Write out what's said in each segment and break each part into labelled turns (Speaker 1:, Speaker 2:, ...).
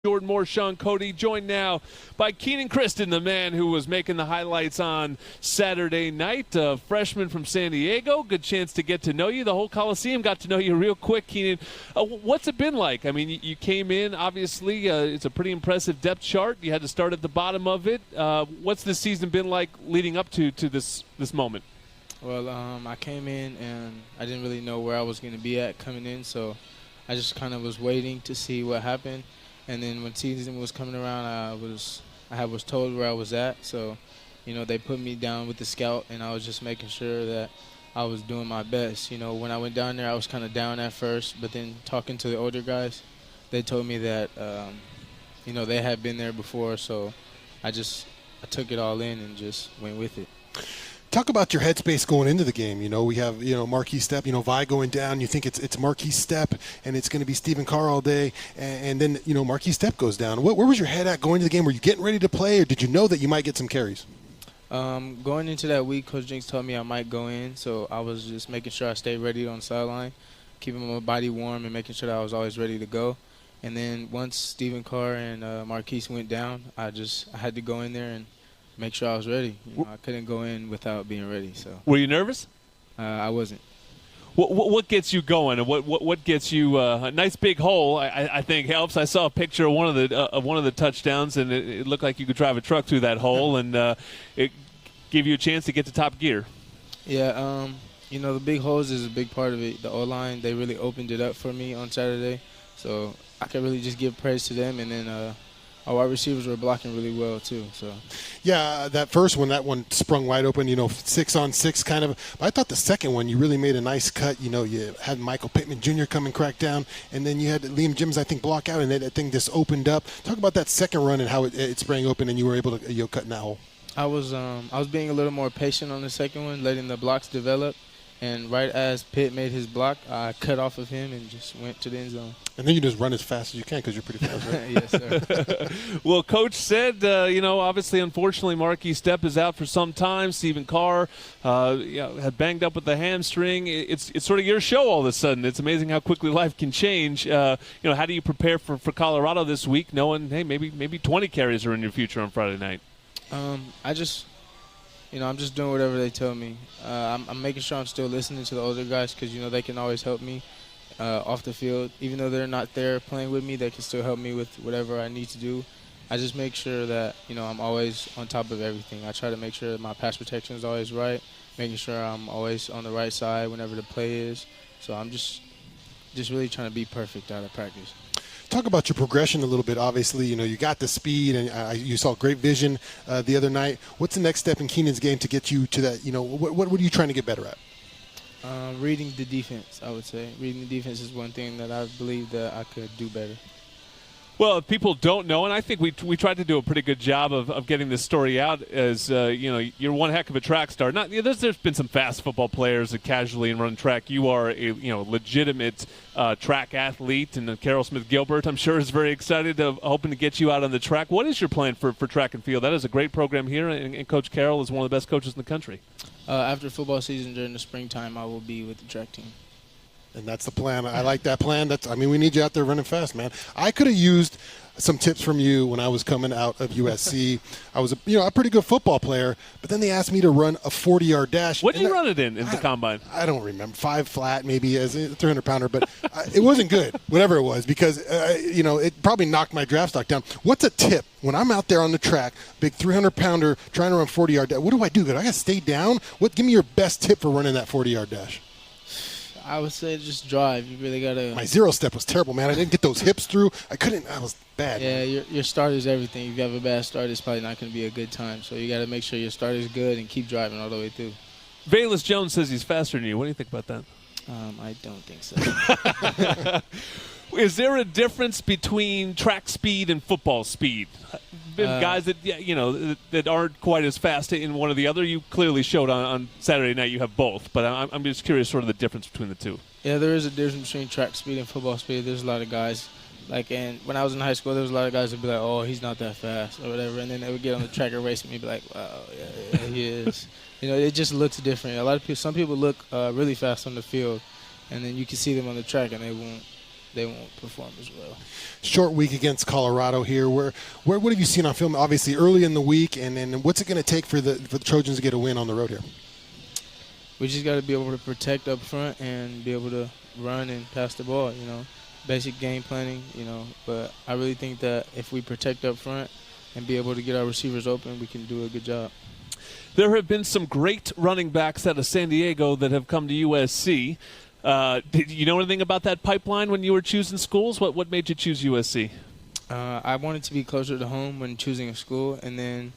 Speaker 1: Jordan Moore, Sean Cody, joined now by Kenan Christon, the man who was making the highlights on Saturday night. A freshman from San Diego. Good chance to get to know you. The whole Coliseum got to know you real quick, Kenan. What's it been like? I mean, you came in, obviously, it's a pretty impressive depth chart. You had to start at the bottom of it. What's this season been like leading up to this moment?
Speaker 2: Well, I came in and I didn't really know where I was going to be at coming in, so I just kind of was waiting to see what happened. And then when season was coming around, I was told where I was at. So, they put me down with the scout, and I was just making sure that I was doing my best. When I went down there, I was kind of down at first, but then talking to the older guys, they told me that, they had been there before. So I took it all in and just went with it.
Speaker 3: Talk about your headspace going into the game. We have, Marquis Step, Vi going down. You think it's Marquis Step, and it's going to be Stephen Carr all day. And then, Marquis Step goes down. Where was your head at going to the game? Were you getting ready to play, or did you know that you might get some carries?
Speaker 2: Going into that week, Coach Jinks told me I might go in, so I was just making sure I stayed ready on the sideline, keeping my body warm and making sure that I was always ready to go. And then once Stephen Carr and Marquis went down, I had to go in there and make sure I was ready. I couldn't go in without being ready. So.
Speaker 1: Were you nervous?
Speaker 2: I wasn't.
Speaker 1: What gets you going? What gets you? A nice big hole, I think, helps. I saw a picture of one of the touchdowns, and it looked like you could drive a truck through that hole, and it gave you a chance to get to top gear. Yeah,
Speaker 2: the big holes is a big part of it. The O-line, they really opened it up for me on Saturday, so I could really just give praise to them, and then our wide receivers were blocking really well too. So,
Speaker 3: yeah, that first one, that one sprung wide open. 6-on-6 kind of. But I thought the second one, you really made a nice cut. You had Michael Pittman Jr. come and crack down, and then you had Liam Jims, I think, block out, and that thing just opened up. Talk about that second run and how it sprang open, and you were able to cut in that hole.
Speaker 2: I was being a little more patient on the second one, letting the blocks develop. And right as Pitt made his block, I cut off of him and just went to the end zone.
Speaker 3: And then you just run as fast as you can because you're pretty fast, right?
Speaker 2: Yes, sir.
Speaker 1: Well, Coach said, obviously, unfortunately, Marquis Step is out for some time. Stephen Carr had banged up with the hamstring. It's sort of your show all of a sudden. It's amazing how quickly life can change. How do you prepare for Colorado this week, knowing, hey, maybe 20 carries are in your future on Friday night?
Speaker 2: I'm just doing whatever they tell me. I'm making sure I'm still listening to the older guys because, they can always help me off the field. Even though they're not there playing with me, they can still help me with whatever I need to do. I just make sure that, I'm always on top of everything. I try to make sure that my pass protection is always right, making sure I'm always on the right side whenever the play is. So I'm just really trying to be perfect out of practice.
Speaker 3: Talk about your progression a little bit. Obviously, you got the speed, and you saw great vision the other night. What's the next step in Kenan's game to get you to that? What are you trying to get better at?
Speaker 2: Reading the defense, I would say. Reading the defense is one thing that I believe that I could do better.
Speaker 1: Well, if people don't know, and I think we tried to do a pretty good job of getting this story out, as you're one heck of a track star. There's been some fast football players that casually run track. You are a legitimate track athlete, and Carol Smith-Gilbert, I'm sure, is very excited, hoping to get you out on the track. What is your plan for track and field? That is a great program here, and Coach Carroll is one of the best coaches in the country.
Speaker 2: After football season during the springtime, I will be with the track team.
Speaker 3: And that's the plan. I like that plan. We need you out there running fast, man. I could have used some tips from you when I was coming out of USC. I was a pretty good football player, but then they asked me to run a 40-yard dash.
Speaker 1: What did you run it in the combine?
Speaker 3: I don't remember. 5 flat maybe as a 300-pounder, but it wasn't good, whatever it was, because, it probably knocked my draft stock down. What's a tip when I'm out there on the track, big 300-pounder, trying to run 40-yard dash? What do I do? Do I got to stay down? Give me your best tip for running that 40-yard dash.
Speaker 2: I would say just drive. You really got to.
Speaker 3: My zero step was terrible, man. I didn't get those hips through. I was bad.
Speaker 2: Yeah, your start is everything. If you have a bad start, it's probably not going to be a good time. So you got to make sure your start is good and keep driving all the way through.
Speaker 1: Valus Jones says he's faster than you. What do you think about that?
Speaker 2: I don't think so.
Speaker 1: Is there a difference between track speed and football speed? Been guys that that aren't quite as fast in one or the other. You clearly showed on Saturday night you have both, but I'm just curious sort of the difference between the two.
Speaker 2: Yeah, there is a difference between track speed and football speed. There's a lot of guys, and when I was in high school, there was a lot of guys that would be like, oh, he's not that fast or whatever, and then they would get on the track and race me and be like, wow, yeah, he is. It just looks different. Some people look really fast on the field, and then you can see them on the track and they they won't perform as well.
Speaker 3: Short week against Colorado here. What have you seen on film? Obviously early in the week, and then what's it going to take for the Trojans to get a win on the road here?
Speaker 2: We just got to be able to protect up front and be able to run and pass the ball, basic game planning, But I really think that if we protect up front and be able to get our receivers open, we can do a good job.
Speaker 1: There have been some great running backs out of San Diego that have come to USC. Did you know anything about that pipeline when you were choosing schools? What made you choose USC?
Speaker 2: I wanted to be closer to home when choosing a school, and then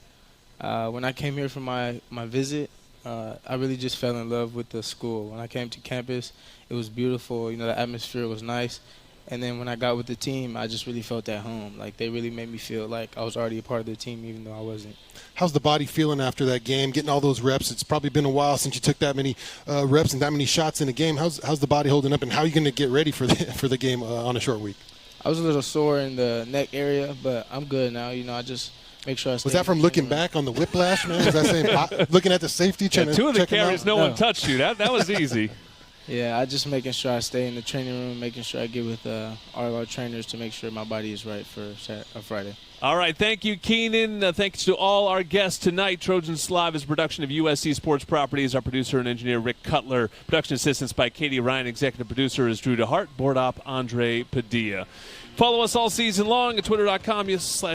Speaker 2: when I came here for my visit, I really just fell in love with the school. When I came to campus, it was beautiful. The atmosphere was nice. And then when I got with the team, I just really felt at home. Like, they really made me feel like I was already a part of the team, even though I wasn't.
Speaker 3: How's the body feeling after that game, getting all those reps? It's probably been a while since you took that many reps and that many shots in a game. How's the body holding up, and how are you going to get ready for the game on a short week?
Speaker 2: I was a little sore in the neck area, but I'm good now. I just make sure I stay.
Speaker 3: Was that from looking back on the whiplash, man? Was that saying looking at the safety?
Speaker 1: Two of the carries, no one touched you. That was easy.
Speaker 2: Yeah, I just making sure I stay in the training room, making sure I get with all our trainers to make sure my body is right for Friday.
Speaker 1: All right, thank you, Kenan. Thanks to all our guests tonight. Trojans Live is a production of USC Sports Properties. Our producer and engineer, Rick Cutler. Production assistance by Katie Ryan. Executive producer is Drew DeHart. Board op, Andre Padilla. Follow us all season long at twitter.com/